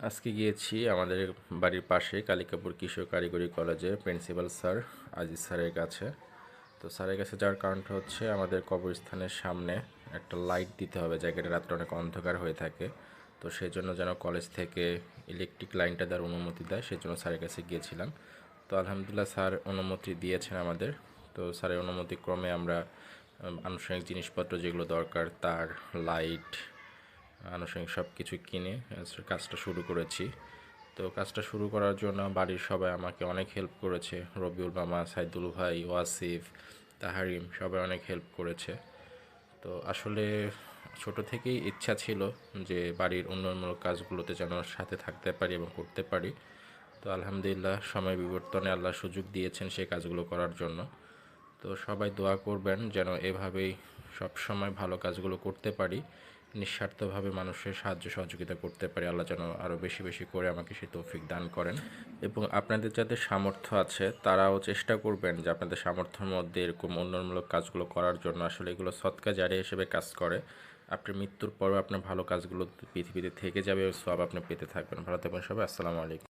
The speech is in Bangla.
আজকে গিয়েছি আমাদের বাড়ির পাশে কালিকাপুর কিশোর কারিগরি কলেজে প্রিন্সিপাল স্যার আজিজ স্যারের কাছে। তো স্যারের কাছে যাওয়ার কারণটা হচ্ছে আমাদের কবরস্থানের সামনে একটা লাইট দিতে হবে, জায়গাটা রাত্রে অনেক অন্ধকার হয়ে থাকে। তো সেই জন্য যেন কলেজ থেকে ইলেকট্রিক লাইনটা দেওয়ার অনুমতি দেয়, সেই জন্য স্যারের কাছে গিয়েছিলাম। তো আলহামদুলিল্লাহ স্যার অনুমতি দিয়েছেন আমাদের। তো স্যারের অনুমতি ক্রমে আমরা আনুষ্ঠানিক জিনিসপত্র যেগুলো দরকার, তার, লাইট, আনুষঙ্গিক সব কিছু কিনে কাজটা শুরু করেছি। তো কাজটা শুরু করার জন্য বাড়ির সবাই আমাকে অনেক হেল্প করেছে। রবিউল মামা, সাইদুল ভাই, ওয়াসিফ, তাহারিম সবাই অনেক হেল্প করেছে। তো আসলে ছোট থেকেই ইচ্ছা ছিল যে বাড়ির উন্নয়নমূলক কাজগুলোতে যেন সাথে থাকতে পারি এবং করতে পারি। তো আলহামদুলিল্লাহ সময় বিবর্তনে আল্লাহ সুযোগ দিয়েছেন সেই কাজগুলো করার জন্য। তো সবাই দোয়া করবেন যেন এভাবেই সব সময় ভালো কাজগুলো করতে পারি, নিঃস্বার্থভাবে মানুষের সাহায্য সহযোগিতা করতে পারি। আল্লাহ যেন আরও বেশি বেশি করে আমাকে সেই তৌফিক দান করেন। এবং আপনাদের যাদের সামর্থ্য আছে তারাও চেষ্টা করবেন যে আপনাদের সামর্থ্যের মধ্যে এরকম উন্নয়নমূলক কাজগুলো করার জন্য। আসলে এগুলো সদকা জারিয়া হিসেবে কাজ করে। আপনার মৃত্যুর পরেও আপনার ভালো কাজগুলো পৃথিবীতে থেকে যাবে, সব আপনি পেতে থাকবেন। ভালো থাকবেন সবাই। আসসালামু আলাইকুম।